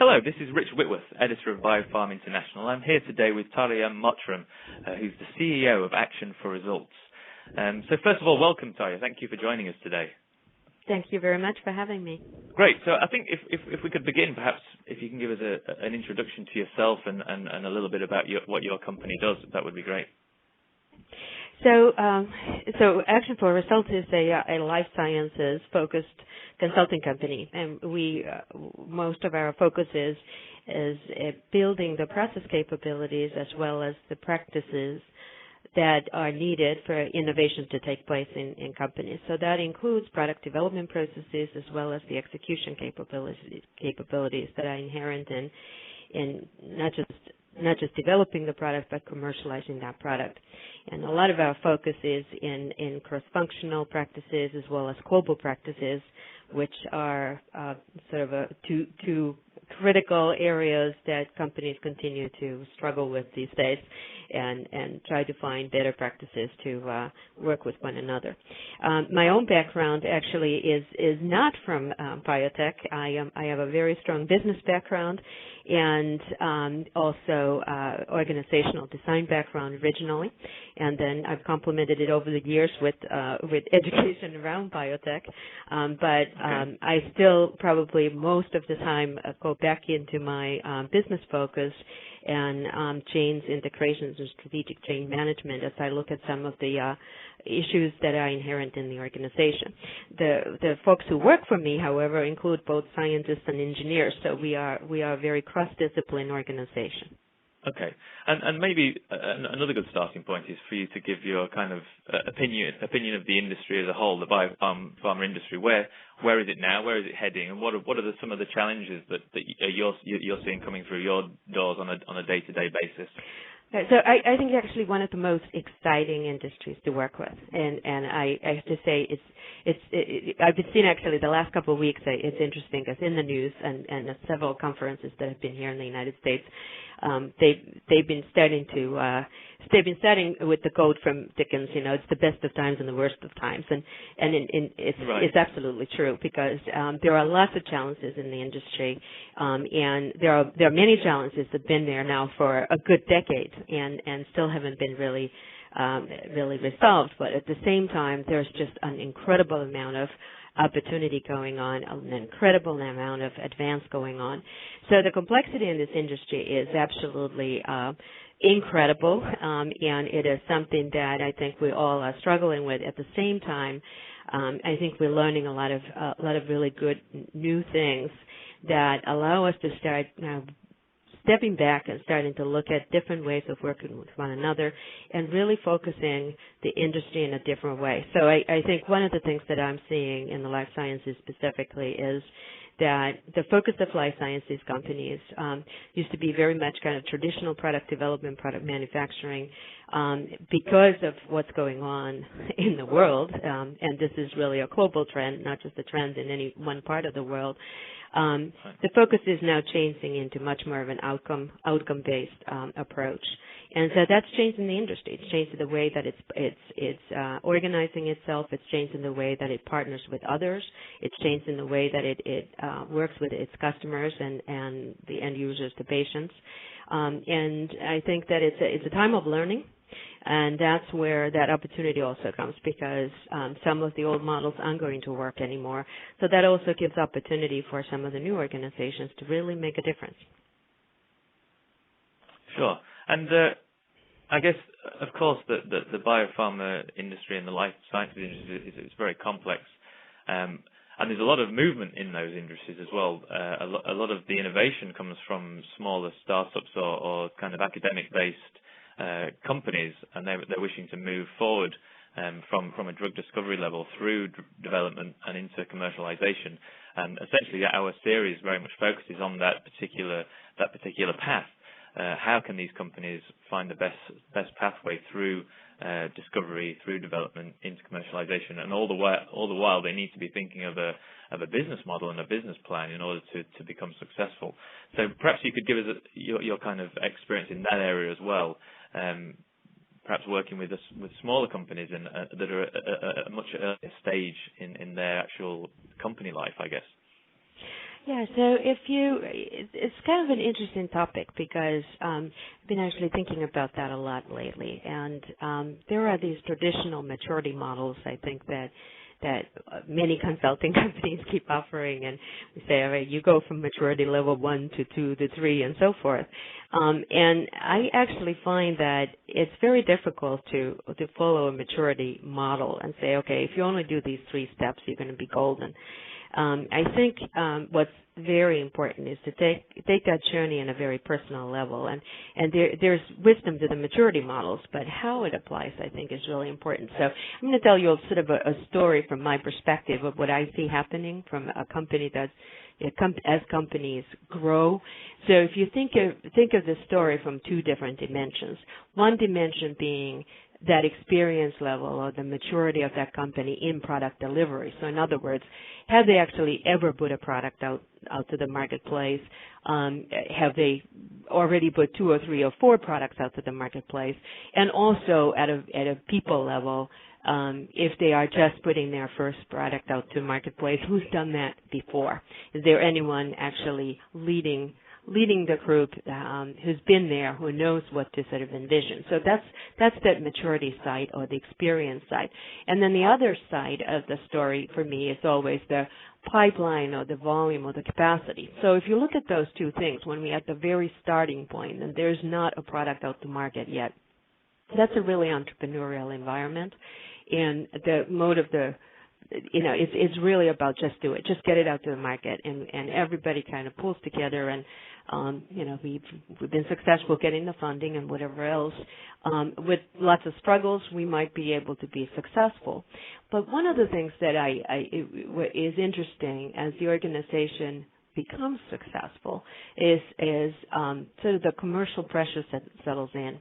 Hello, this is Rich Whitworth, editor of BioPharm International. I'm here today with Tarya Mottram, who's the CEO of Action for Results. So first of all, welcome, Tarya. Thank you for joining us today. Thank you very much for having me. Great. So I think if we could begin, perhaps if you can give us an introduction to yourself and a little bit about what your company does, that would be great. So Action for Results is a life sciences focused consulting company, and we most of our focus is building the process capabilities as well as the practices that are needed for innovation to take place in companies. So that includes product development processes as well as the execution capabilities that are inherent in not just developing the product, but commercializing that product. And a lot of our focus is in cross-functional practices as well as global practices, which are sort of two critical areas that companies continue to struggle with these days, and try to find better practices to work with one another. My own background actually is not from biotech. I have a very strong business background and also organizational design background originally, and then I've complemented it over the years with education around biotech. I still probably most of the time go back into my business focus and change integrations and strategic change management as I look at some of the issues that are inherent in the organization. The folks who work for me, however, include both scientists and engineers, so we are a very cross-discipline organization. Okay, and maybe another good starting point is for you to give your kind of opinion of the industry as a whole, the biopharma industry. Where is it now? Where is it heading? And what are some of the challenges that you're seeing coming through your doors on a day-to-day basis? So I think it's actually one of the most exciting industries to work with, and I have to say I've been seeing actually the last couple of weeks. It's interesting because in the news and at several conferences that have been here in the United States, they've been starting with the quote from Dickens. You know, it's the best of times and the worst of times, and it's absolutely true because there are lots of challenges in the industry, and there are many challenges that've been there now for a good decade and still haven't been really resolved. But at the same time, there's just an incredible amount of opportunity going on, an incredible amount of advance going on. So the complexity in this industry is absolutely incredible, and it is something that I think we all are struggling with. At the same time, I think we're learning a lot of really good new things that allow us to start stepping back and starting to look at different ways of working with one another and really focusing the industry in a different way. So I think one of the things that I'm seeing in the life sciences specifically is that the focus of life sciences companies used to be very much kind of traditional product development, product manufacturing, because of what's going on in the world, and this is really a global trend, not just a trend in any one part of the world. The focus is now changing into much more of an outcome-based approach, and so that's changing the industry. It's changing the way that it's organizing itself. It's changing the way that it partners with others. It's changing the way that it works with its customers and the end users, the patients. And I think that it's a time of learning. And that's where that opportunity also comes because some of the old models aren't going to work anymore. So that also gives opportunity for some of the new organizations to really make a difference. Sure. And I guess, of course, the biopharma industry and the life sciences industry is very complex. And there's a lot of movement in those industries as well. A lot of the innovation comes from smaller startups or kind of academic-based companies, and they're wishing to move forward from a drug discovery level through development and into commercialization. And essentially, our series very much focuses on that particular path. How can these companies find the best pathway through discovery, through development, into commercialization, and all the while they need to be thinking of a business model and a business plan in order to become successful. So perhaps you could give us your kind of experience in that area as well. Perhaps working with smaller companies that are at a much earlier stage in their actual company life, I guess. Yeah, so it's kind of an interesting topic because I've been actually thinking about that a lot lately, and there are these traditional maturity models, I think, that many consulting companies keep offering, and we say, all right, you go from maturity level 1 to 2 to 3 and so forth. And I actually find that it's very difficult to follow a maturity model and say, okay, if you only do these 3 steps, you're going to be golden. I think what's very important is to take that journey in a very personal level, and there's wisdom to the maturity models, but how it applies, I think, is really important. So I'm going to tell you sort of a story from my perspective of what I see happening from a company that's as companies grow. So if you think of the story from 2 different dimensions, one dimension being that experience level or the maturity of that company in product delivery. So in other words, have they actually ever put a product out to the marketplace? Have they already put 2 or 3 or 4 products out to the marketplace? And also at a people level, if they are just putting their first product out to the marketplace, who's done that before? Is there anyone actually leading the group who's been there, who knows what to sort of envision? So that's that maturity side or the experience side. And then the other side of the story for me is always the pipeline or the volume or the capacity. So if you look at those 2 things, when we're at the very starting point and there's not a product out to market yet, that's a really entrepreneurial environment. And the mode of it's really about just do it, just get it out to the market, and everybody kind of pulls together, and we've been successful getting the funding and whatever else. With lots of struggles, we might be able to be successful. But one of the things that is interesting as the organization becomes successful is sort of the commercial pressure that settles in.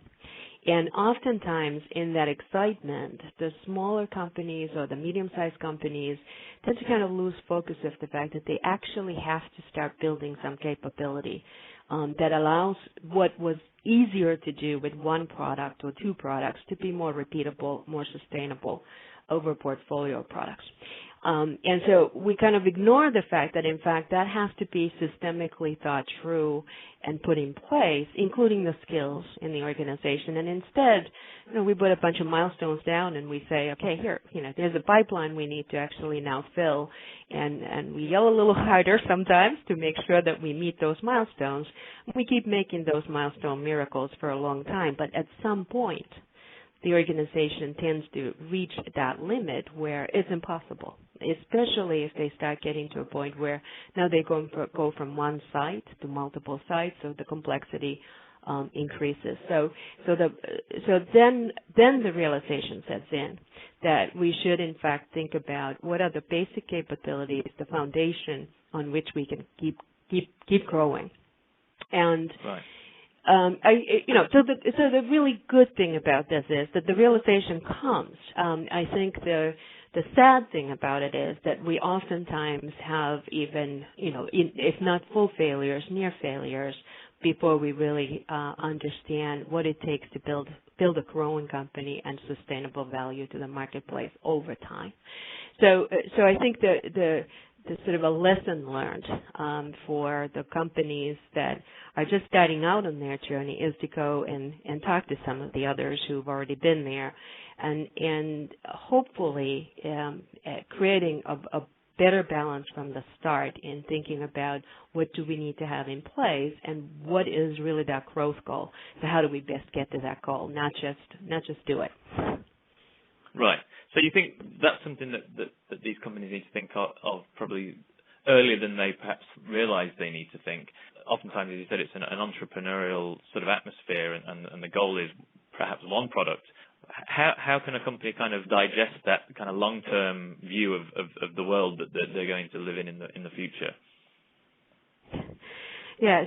And oftentimes in that excitement, the smaller companies or the medium-sized companies tend to kind of lose focus of the fact that they actually have to start building some capability that allows what was easier to do with 1 product or 2 products to be more repeatable, more sustainable over a portfolio of products. And so we kind of ignore the fact that, in fact, that has to be systemically thought through and put in place, including the skills in the organization. And instead, we put a bunch of milestones down and we say, okay, here, there's a pipeline we need to actually now fill. And we yell a little harder sometimes to make sure that we meet those milestones. We keep making those milestone miracles for a long time. But at some point, the organization tends to reach that limit where it's impossible, especially if they start getting to a point where now they go from 1 site to multiple sites, so the complexity increases. So then the realization sets in that we should in fact think about what are the basic capabilities, the foundation on which we can keep growing. And right. So the really good thing about this is that the realization comes. I think the sad thing about it is that we oftentimes have even, if not full failures, near failures, before we really understand what it takes to build a growing company and sustainable value to the marketplace over time. So I think the sort of a lesson learned for the companies that are just starting out on their journey is to go and talk to some of the others who've already been there, and hopefully creating a better balance from the start in thinking about what do we need to have in place and what is really that growth goal. So how do we best get to that goal, not just do it. Right. So you think that's something that these companies need to think of probably earlier than they perhaps realize they need to think. Oftentimes, as you said, it's an entrepreneurial sort of atmosphere, and the goal is perhaps 1 product. How can a company kind of digest that kind of long-term view of the world that they're going to live in the future? Yeah,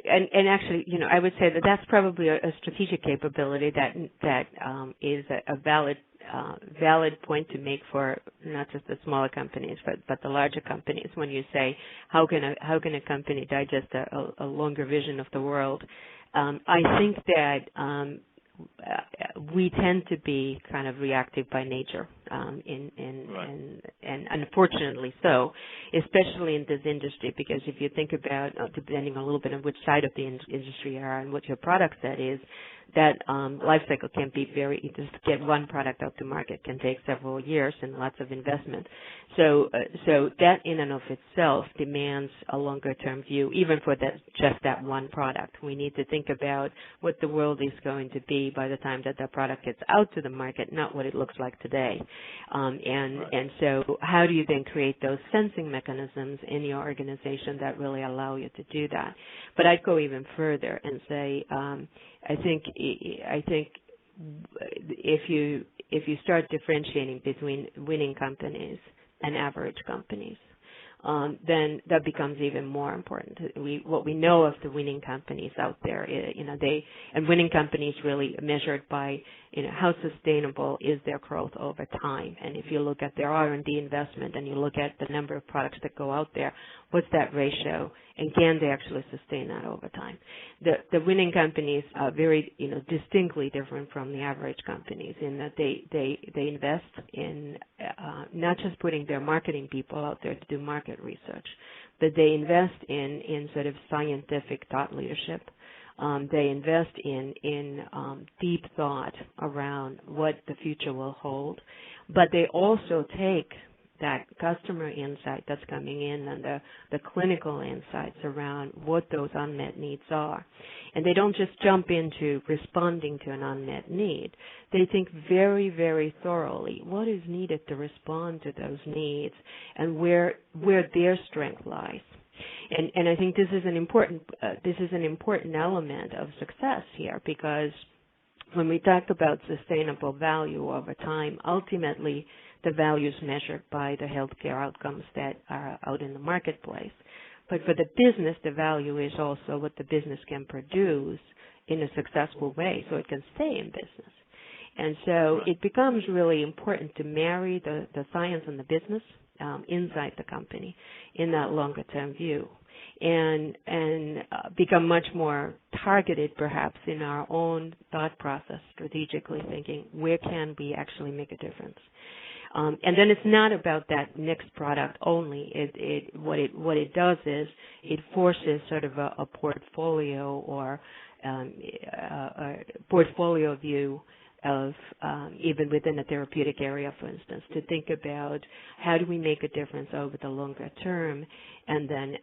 and actually, I would say that that's probably a strategic capability that is a valid point to make for not just the smaller companies, but the larger companies. When you say how can a company digest a longer vision of the world, I think that we tend to be kind of reactive by nature, and unfortunately so, especially in this industry, because if you think about, depending a little bit on which side of the industry you are and what your product set is, that life cycle can be just to get one product out to market can take several years and lots of investment. So that in and of itself demands a longer term view, even for just that one product. We need to think about what the world is going to be by the time that product gets out to the market, not what it looks like today. And so how do you then create those sensing mechanisms in your organization that really allow you to do that? But I'd go even further and say, I think if you start differentiating between winning companies and average companies, then that becomes even more important. What we know of the winning companies out there, and winning companies really measured by, how sustainable is their growth over time. And if you look at their R&D investment and you look at the number of products that go out there, what's that ratio? And can they actually sustain that over time? The winning companies are very, distinctly different from the average companies in that they invest in not just putting their marketing people out there to do market research, but they invest in sort of scientific thought leadership. They invest in deep thought around what the future will hold, but they also take that customer insight that's coming in and the clinical insights around what those unmet needs are. And they don't just jump into responding to an unmet need. They think very, very thoroughly what is needed to respond to those needs and where their strength lies. And I think this is an important element of success here, because when we talk about sustainable value over time, ultimately the value is measured by the healthcare outcomes that are out in the marketplace. But for the business, the value is also what the business can produce in a successful way so it can stay in business. And so it becomes really important to marry the science and the business inside the company in that longer term view, and become much more targeted perhaps in our own thought process, strategically thinking, where can we actually make a difference? And then it's not about that next product only. What it does is it forces sort of a portfolio or a portfolio view of even within a therapeutic area, for instance, to think about how do we make a difference over the longer term, and then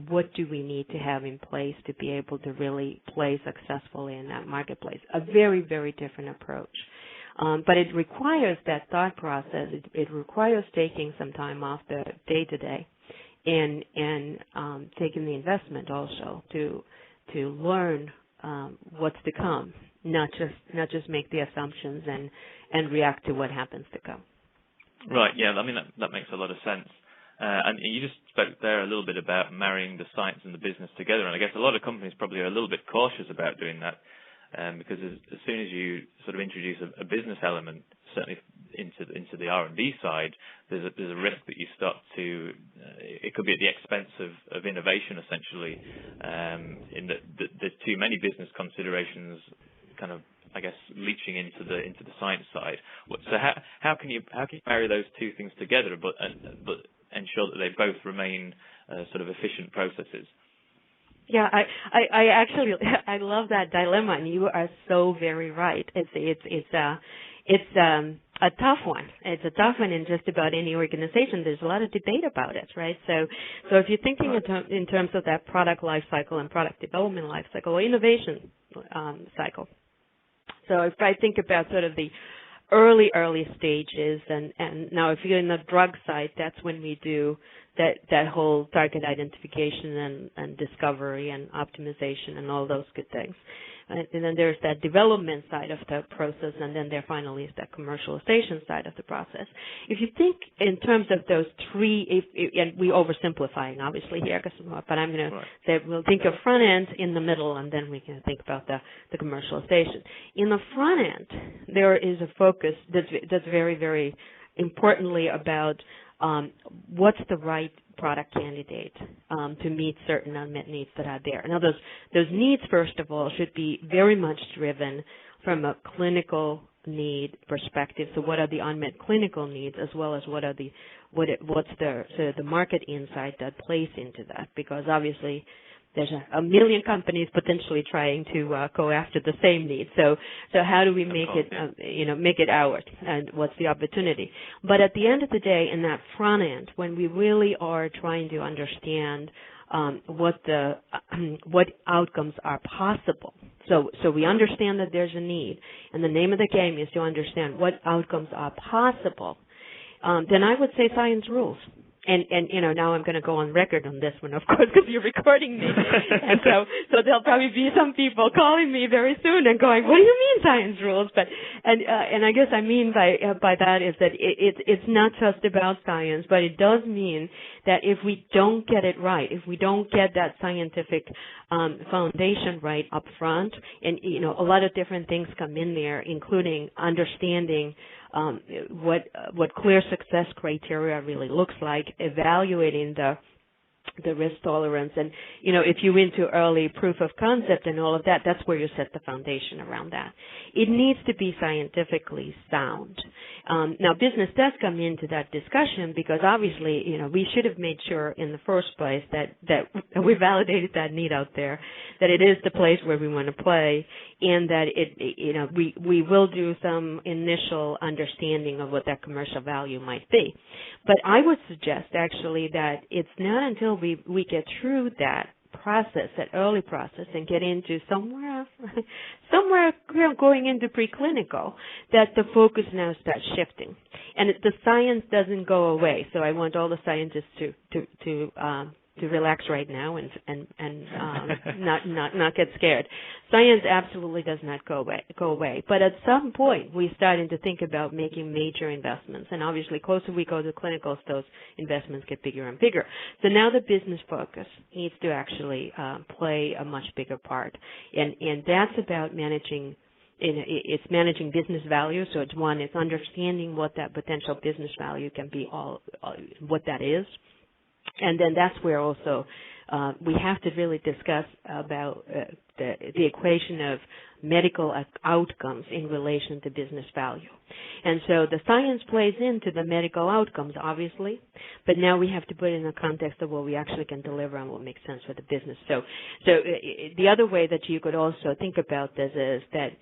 what do we need to have in place to be able to really play successfully in that marketplace. A very, very different approach. But it requires that thought process. It requires taking some time off the day-to-day and taking the investment also to learn what's to come. Not just make the assumptions and react to what happens to come. Right. Yeah. I mean that makes a lot of sense. And you just spoke there a little bit about marrying the science and the business together. And I guess a lot of companies probably are a little bit cautious about doing that, because as soon as you sort of introduce a business element, certainly into the R&D side, there's a risk that you start to it could be at the expense of innovation essentially, in that there's too many business considerations kind of, I guess, leaching into the science side. So how can you marry those two things together, but ensure that they both remain sort of efficient processes? Yeah, I actually I love that dilemma, and you are so very right. It's a tough one. It's a tough one in just about any organization. There's a lot of debate about it, right? So if you're thinking in terms of that product life cycle and product development life cycle or innovation cycle. So if I think about sort of the early stages, and now if you're in the drug side, that's when we do that whole target identification and discovery and optimization and all those good things. And then there's that development side of the process, and then there finally is that commercialization side of the process. If you think in terms of those three, and we're oversimplifying obviously here, but I'm going to say we'll think of front end, in the middle, and then we can think about the commercialization. In the front end, there is a focus that's very, very importantly about what's the right product candidate to meet certain unmet needs that are there. Now, those needs, first of all, should be very much driven from a clinical need perspective. So what are the unmet clinical needs, as well as what's the market insight that plays into that? Because obviously there's a million companies potentially trying to go after the same need. So how do we make make it ours, and what's the opportunity? But at the end of the day, in that front end, when we really are trying to understand what outcomes are possible. So we understand that there's a need, and the name of the game is to understand what outcomes are possible. Then I would say science rules. And now I'm going to go on record on this one, of course, because you're recording me. And so there'll probably be some people calling me very soon and going, "What do you mean science rules?" But and I guess I mean by that is that it's not just about science, but it does mean that if we don't get it right, if we don't get that scientific foundation right up front, and a lot of different things come in there, including understanding what clear success criteria really looks like, evaluating the risk tolerance, and if you're into early proof of concept and all of that, that's where you set the foundation around that. It needs to be scientifically sound. Now, business does come into that discussion because obviously, we should have made sure in the first place that we validated that need out there, that it is the place where we want to play, and that we will do some initial understanding of what that commercial value might be. But I would suggest actually that it's not until we get through that process, that early process, and get into somewhere going into preclinical, that the focus now starts shifting, and the science doesn't go away. So I want all the scientists to relax right now and not get scared. Science absolutely does not go away. But at some point, we're starting to think about making major investments. And obviously, closer we go to clinicals, those investments get bigger and bigger. So now the business focus needs to actually play a much bigger part. And that's about managing. It's managing business value. So it's understanding what that potential business value can be, what that is. And then that's where also we have to really discuss about the equation of medical outcomes in relation to business value. And so the science plays into the medical outcomes, obviously, but now we have to put it in the context of what we actually can deliver and what makes sense for the business. So the other way that you could also think about this is that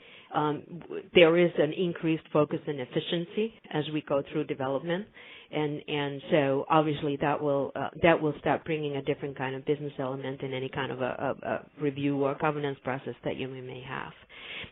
there is an increased focus on efficiency as we go through development. And so obviously that will start bringing a different kind of business element in any kind of a review or governance process that you may have.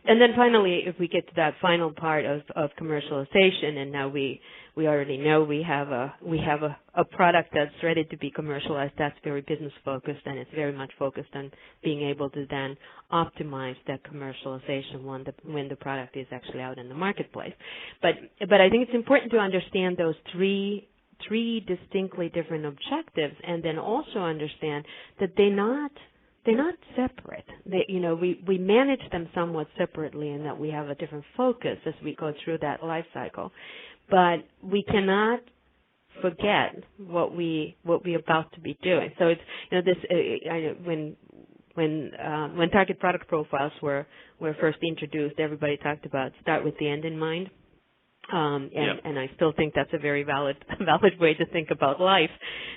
And then finally, if we get to that final part of commercialization, and now we already know we have a product that's ready to be commercialized, that's very business focused, and it's very much focused on being able to then optimize that commercialization when the product is actually out in the marketplace. But I think it's important to understand those three distinctly different objectives, and then also understand that they're not separate. We manage them somewhat separately in that we have a different focus as we go through that life cycle. But we cannot forget what we're about to be doing. So it's when target product profiles were first introduced, everybody talked about start with the end in mind. And I still think that's a very valid way to think about life,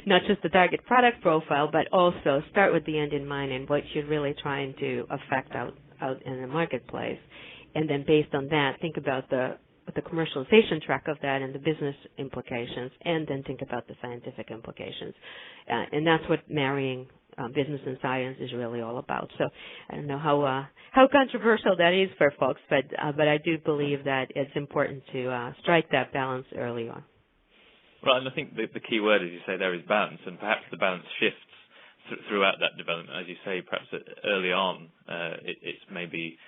not just the target product profile, but also start with the end in mind and what you're really trying to affect out in the marketplace. And then based on that, think about the commercialization track of that and the business implications, and then think about the scientific implications. And that's what marrying business and science is really all about. So I don't know how controversial that is for folks, but I do believe that it's important to strike that balance early on. Right, and I think the key word, as you say, there is balance, and perhaps the balance shifts throughout that development. As you say, perhaps early on, it's maybe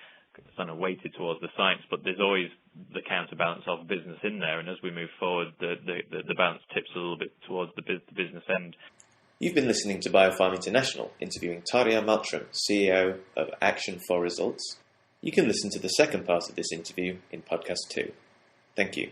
kind of weighted towards the science, but there's always the counterbalance of business in there, and as we move forward, the balance tips a little bit towards the business end. You've been listening to BioPharm International, interviewing Tarja Malmström, CEO of Action for Results. You can listen to the second part of this interview in podcast 2. Thank you.